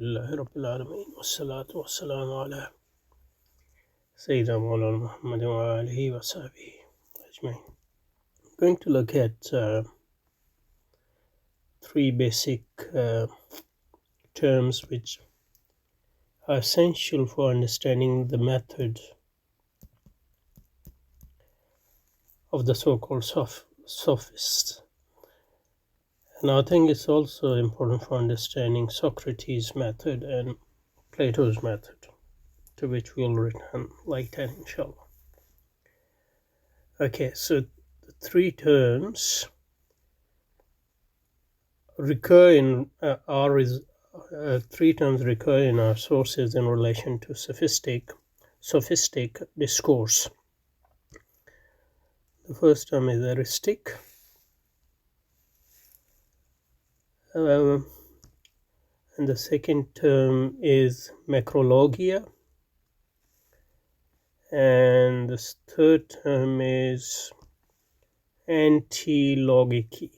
لله رب العالمين والصلاة والسلام على سيدنا مولانا محمد وآله وصحبه أجمعين. I'm going to look at three basic terms which are essential for understanding the method of the so-called Sophists. And I think it's also important for understanding Socrates' method and Plato's method, to which we'll return later, inshallah. Okay, so the three terms recur in our sources in relation to sophistic discourse. The first term is eristic, and the second term is macrologia, and the third term is antilogici.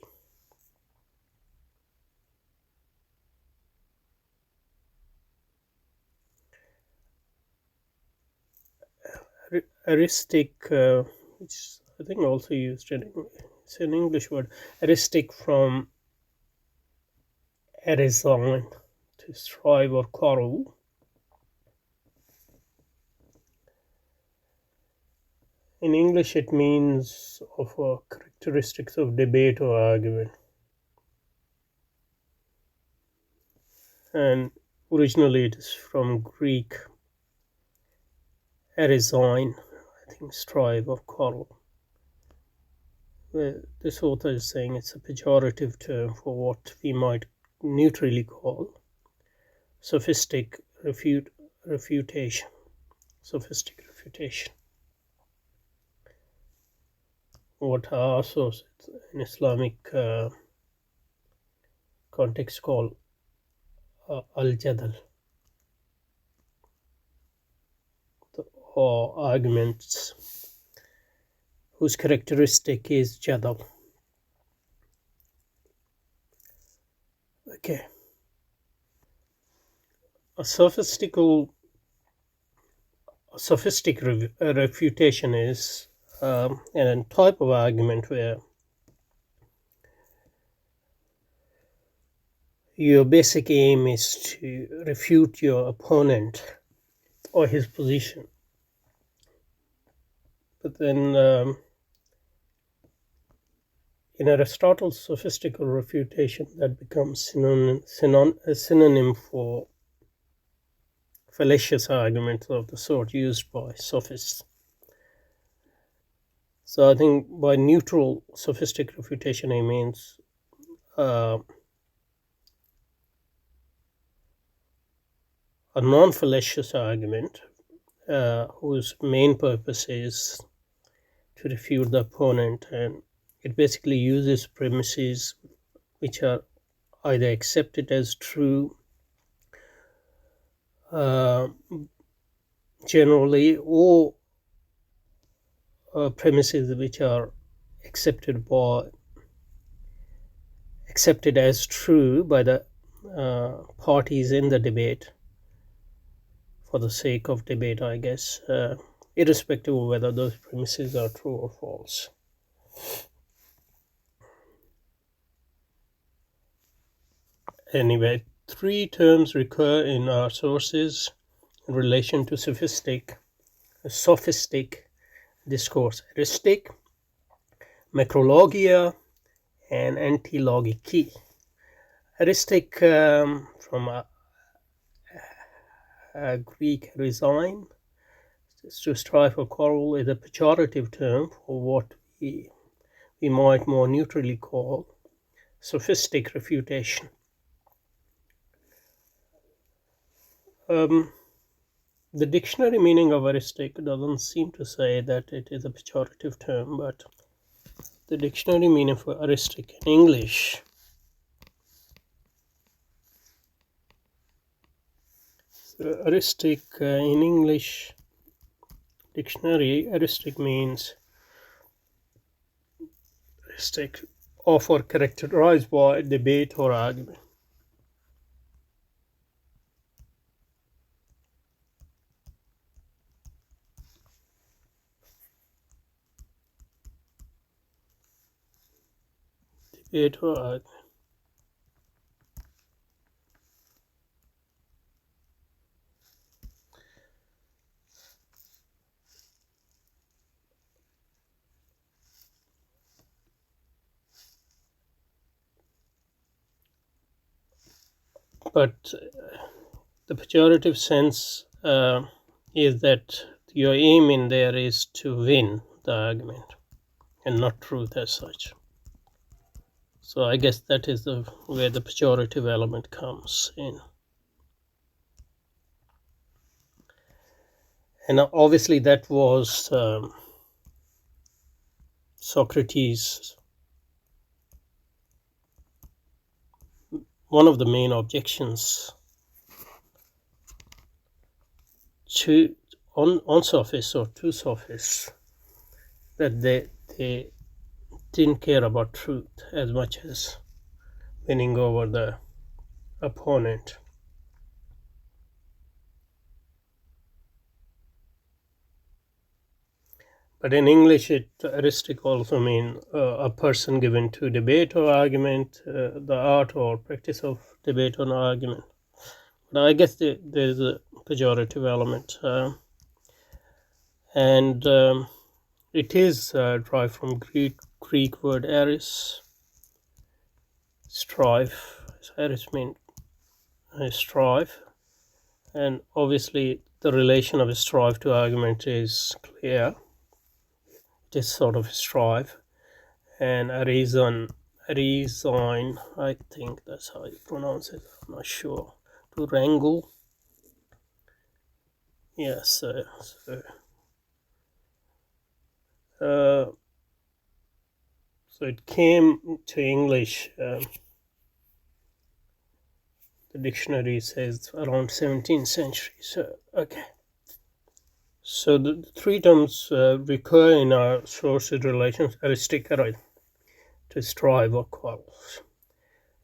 Eristic, which I think also used it's an English word, eristic from eresign, to strive or quarrel. In English, it means of characteristics of debate or argument. And originally it is from Greek eresign, I think strive or quarrel. This author is saying it's a pejorative term for what we might neutrally call sophistic refutation. Sophistic refutation. What are also in Islamic context called al-jadal, or arguments whose characteristic is jadal. Okay. A sophistic refutation is a type of argument where your basic aim is to refute your opponent or his position. But then in Aristotle's sophistical refutation, that becomes a synonym for fallacious arguments of the sort used by sophists. So I think by neutral sophistic refutation, he means a non-fallacious argument whose main purpose is to refute the opponent, and it basically uses premises which are either accepted as true generally, or premises which are accepted as true by the parties in the debate for the sake of debate, I guess, irrespective of whether those premises are true or false. Anyway, three terms recur in our sources in relation to sophistic discourse: eristic, macrologia, and antilogici. Eristic, from Greek resign, to strive or quarrel, is a pejorative term for what we might more neutrally call sophistic refutation. The dictionary meaning of eristic doesn't seem to say that it is a pejorative term, but the dictionary meaning for eristic in English in English dictionary, eristic means of or characterized by debate or argument. debate or argument. But the pejorative sense is that your aim in there is to win the argument and not truth as such. So I guess that is where the pejorative element comes in. And obviously that was Socrates' one of the main objections on sophists or to sophists, that they didn't care about truth as much as winning over the opponent. But in English, eristic also means a person given to debate or argument, the art or practice of debate or argument. But I guess there's a pejorative element. And it is derived from Greek word eris, strife. Eris means strife. And obviously the relation of a strife to argument is clear. It is sort of strife. And a reason, I think that's how you pronounce it, I'm not sure. To wrangle. Yes. So it came to English. The dictionary says around 17th century. So okay. So the three terms recur in our sources relations. Eristic, to strive or quarrel,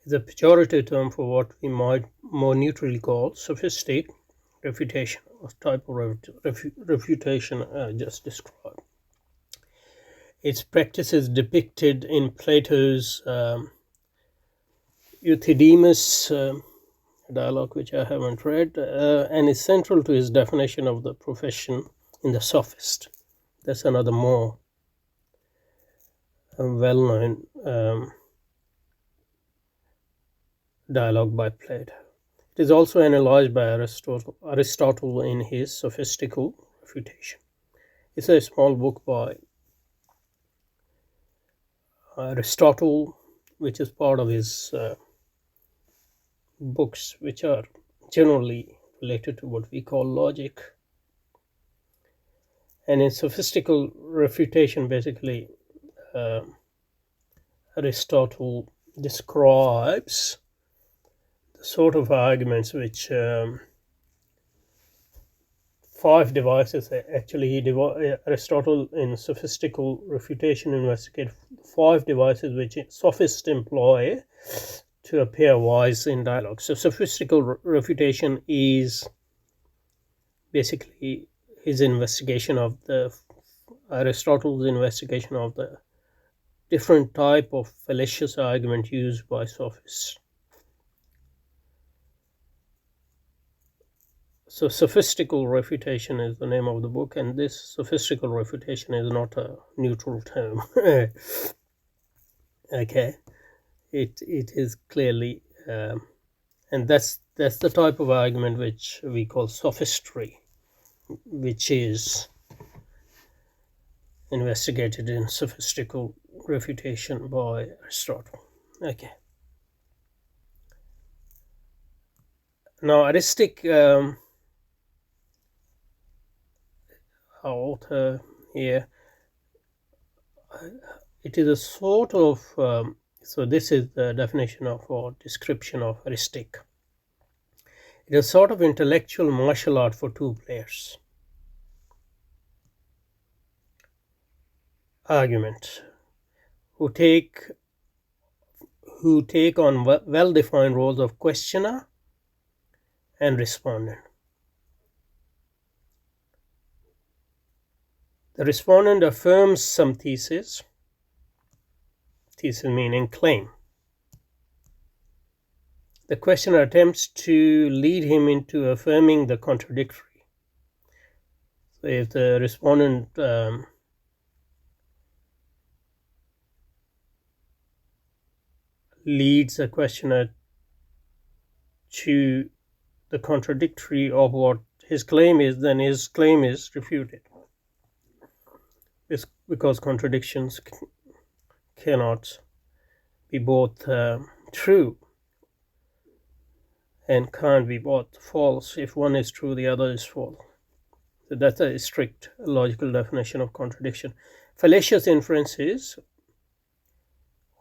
is a pejorative term for what we might more neutrally call sophistic refutation, of type of refutation I just described. Its practice is depicted in Plato's Euthydemus dialogue, which I haven't read, and is central to his definition of the profession in the Sophist. That's another more well-known dialogue by Plato. It is also analyzed by Aristotle in his Sophistical Refutation. It's a small book by Aristotle, which is part of his books, which are generally related to what we call logic. And in Sophistical Refutation, basically, Aristotle describes the sort of arguments which five devices. Actually, Aristotle in Sophistical Refutation investigated five devices which sophists employ to appear wise in dialogue. So Sophistical Refutation is basically his investigation of Aristotle's investigation of the different type of fallacious argument used by sophists. So Sophistical Refutation is the name of the book, and this Sophistical Refutation is not a neutral term. Okay, it is clearly, and that's the type of argument which we call sophistry, which is investigated in Sophistical Refutation by Aristotle. Okay. Now, Eristic author here, it is a sort of, so this is the definition of or description of Eristic. It is a sort of intellectual martial art for two players. Argument, who take on well-defined roles of questioner and respondent. The respondent affirms some thesis meaning claim, the questioner attempts to lead him into affirming the contradictory. So if the respondent leads a questioner to the contradictory of what his claim is, then his claim is refuted. It's because contradictions cannot be both true and can't be both false. If one is true, the other is false. So that's a strict logical definition of contradiction. Fallacious inferences,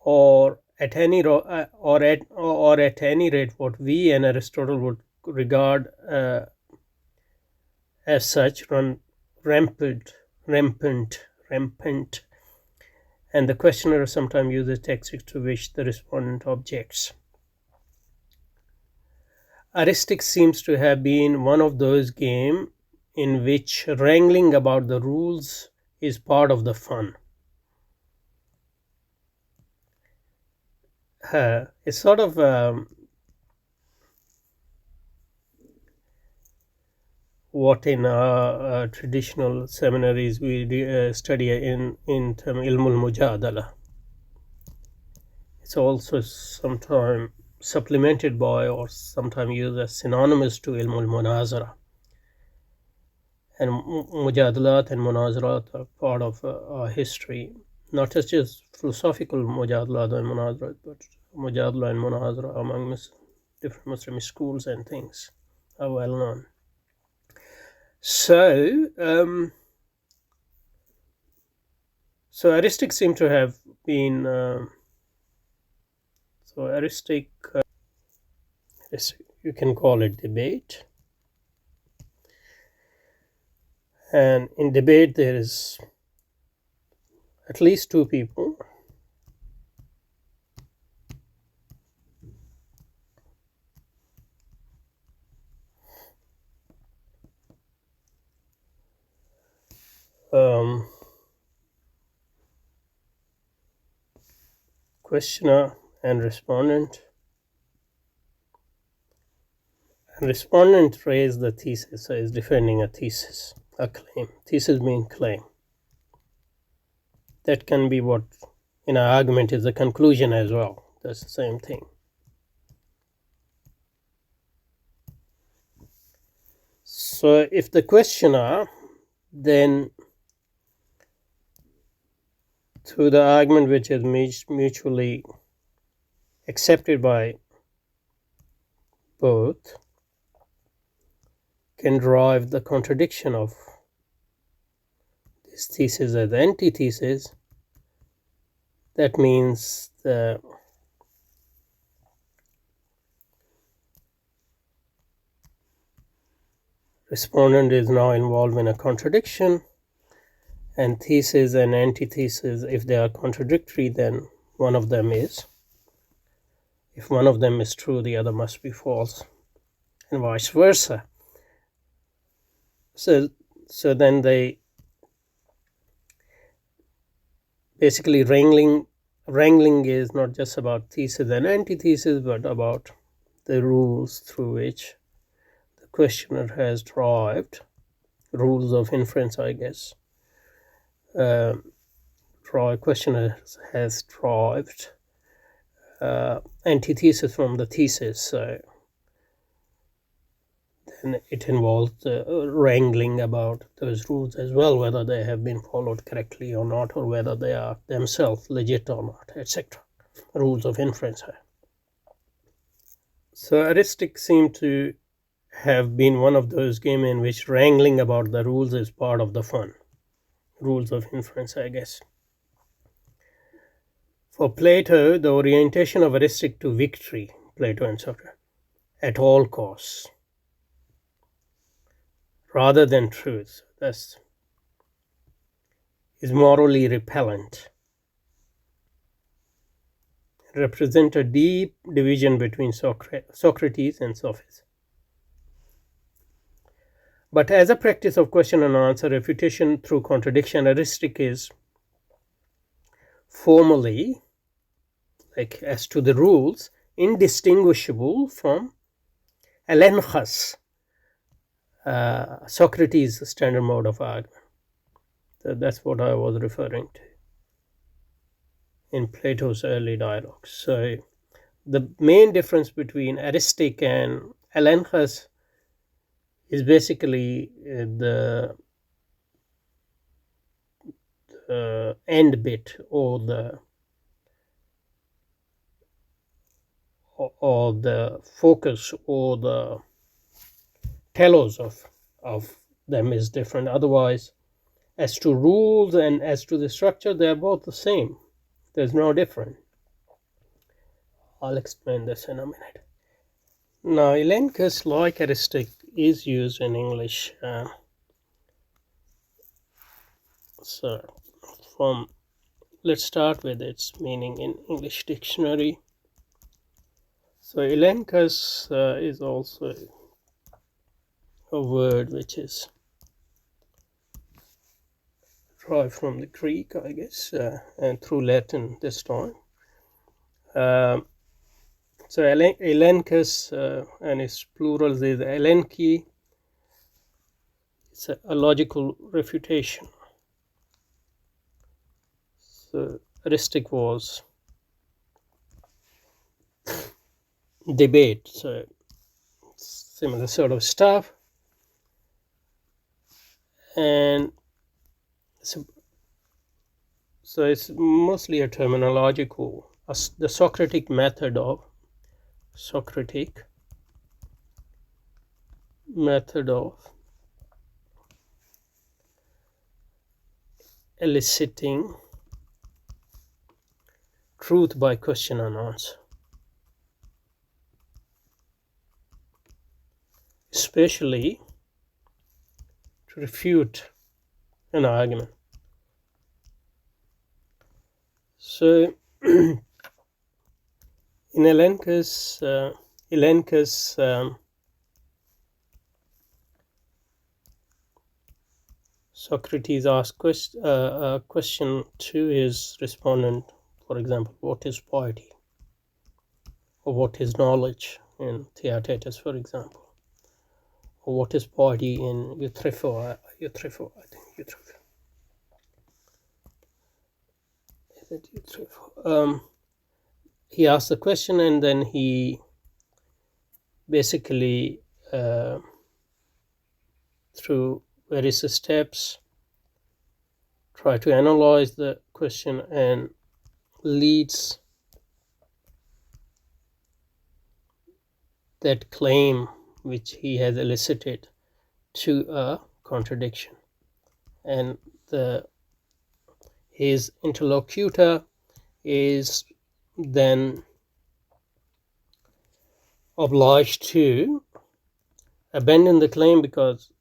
or at any rate what we and Aristotle would regard as such, run rampant, and the questioner sometimes uses tactics to which the respondent objects. Eristic seems to have been one of those games in which wrangling about the rules is part of the fun. It's sort of what in our traditional seminaries we study in term ilmul mujadala. It's also sometimes supplemented by or sometimes used as synonymous to ilmul munazara. And mujadalat and munazarat are part of our history, not just philosophical mujadalat and munazarat, but mujadala and munazara among different Muslim schools and things are well known. So Eristic seemed to have been Eristic, you can call it debate, and in debate there is at least two people. Questioner and respondent. And respondent raised the thesis, so is defending a thesis, a claim. Thesis means claim. That can be what in an argument is the conclusion as well. That's the same thing. So if the questioner then, through the argument which is mutually accepted by both, can derive the contradiction of this thesis as the antithesis, that means the respondent is now involved in a contradiction, and thesis and antithesis, if they are contradictory, then one of them is. If one of them is true, the other must be false, and vice versa. So then they basically wrangling is not just about thesis and antithesis, but about the rules through which the questioner has derived, rules of inference, I guess. Questioner has derived antithesis from the thesis, so then it involves wrangling about those rules as well, whether they have been followed correctly or not, or whether they are themselves legit or not, etc. Rules of inference. So Eristic seemed to have been one of those games in which wrangling about the rules is part of the fun. Rules of inference, I guess. For Plato, the orientation of Eristic to victory, Plato and Socrates, at all costs, rather than truth, is morally repellent. It represents a deep division between Socrates and Sophists. But as a practice of question and answer, refutation through contradiction, Eristic is formally, like as to the rules, indistinguishable from Elencus, Socrates' standard mode of argument. So that's what I was referring to in Plato's early dialogues. So the main difference between Eristic and Elencus is basically the end bit, or the focus, or the telos of them is different. Otherwise, as to rules and as to the structure, they are both the same. There's no difference. I'll explain this in a minute. Now, Elencus, like Eristic, is used in English. Let's start with its meaning in English dictionary. So Elencus is also a word which is derived from the Greek, I guess, and through Latin this time. So Elencus, and its plural is elenchi. It's a logical refutation. So Eristic was debate, so similar sort of stuff. And so it's mostly a terminological, the Socratic method of eliciting truth by question and answer, especially to refute an argument. So in Elencus, Socrates asked a question to his respondent. For example, what is piety, or what is knowledge in Theaetetus, for example, or what is piety in Euthyphro, I think Euthyphro. Is it Euthyphro? He asked the question, and then he basically, through various steps, try to analyze the question and leads that claim which he has elicited to a contradiction, and his interlocutor is then obliged to abandon the claim, because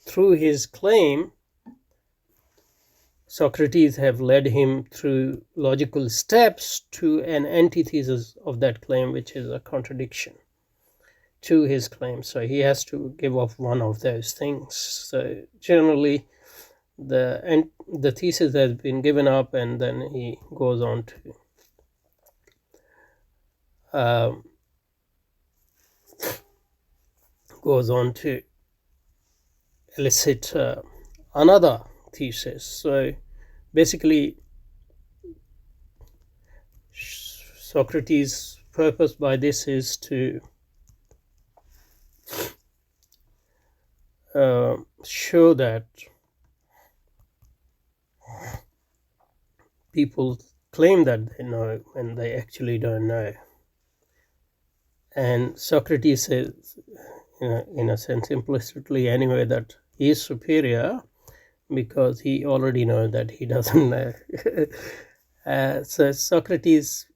through his claim Socrates have led him through logical steps to an antithesis of that claim, which is a contradiction to his claim. So he has to give up one of those things. So generally the thesis has been given up, and then he goes on to elicit another thesis. So basically, Socrates' purpose by this is to show that people claim that they know when they actually don't know. And Socrates says, in a sense, implicitly anyway, that he is superior because he already knows that he doesn't know. So Socrates,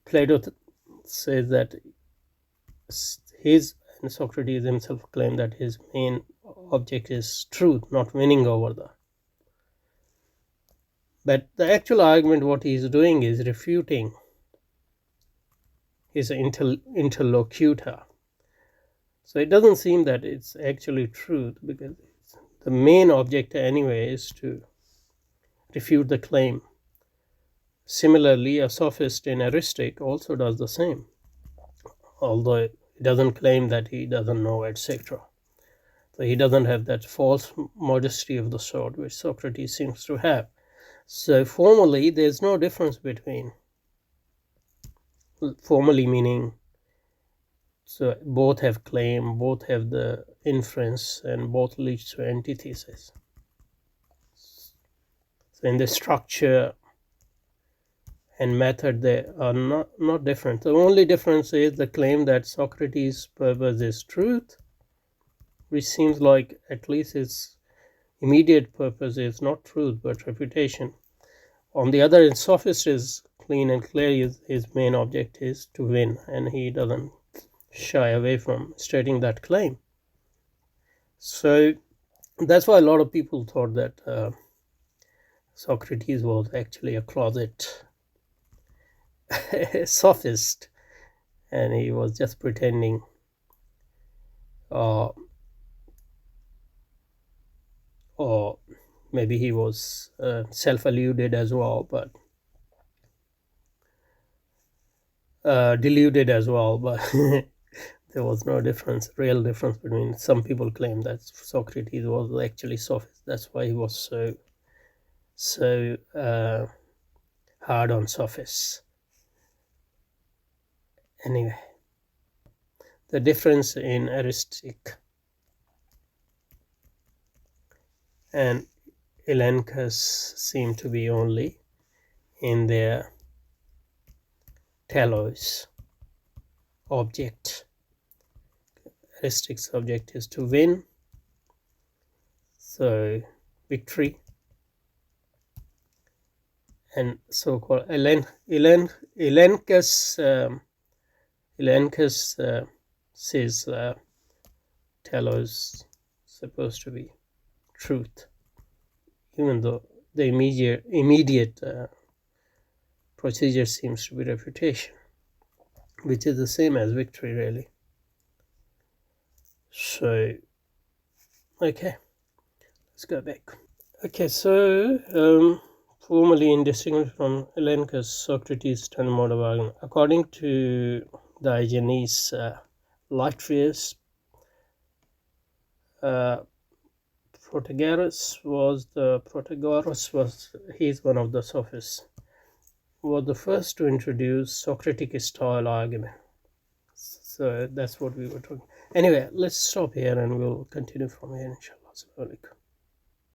Plato says that and Socrates himself claimed that his main object is truth, not winning over the. But the actual argument, what he is doing is refuting his interlocutor. So it doesn't seem that it's actually truth, because the main object anyway is to refute the claim Similarly, a sophist in Eristic also does the same, although he doesn't claim that he doesn't know, etc. So he doesn't have that false modesty of the sort which Socrates seems to have. So formally, there's no difference between, formally meaning, so both have claim, both have the inference, and both lead to antithesis. So in the structure and method, they are not different. The only difference is the claim that Socrates' purpose is truth, which seems like at least his immediate purpose is not truth but refutation. On the other hand, Sophist is clean and clear. His main object is to win, and he doesn't shy away from stating that claim. So that's why a lot of people thought that Socrates was actually a closet sophist, and he was just pretending, or maybe he was self-alluded as well, but deluded as well, but there was no real difference between. Some people claim that Socrates was actually sophist. That's why he was so hard on sophists. Anyway, the difference in Eristic and Elencus seem to be only in their telos object. Eristic's object is to win, so victory, and so-called Elencus says telos supposed to be truth, even though the immediate procedure seems to be refutation, which is the same as victory, really. So, okay, let's go back. Okay, so formally in distinction from Elencus, Socrates' turn mode of argument. According to Diogenes Laertius, Protagoras was he's one of the sophists, was the first to introduce Socratic style argument. So that's what we were talking. Anyway, let's stop here and we'll continue from here, inshallah.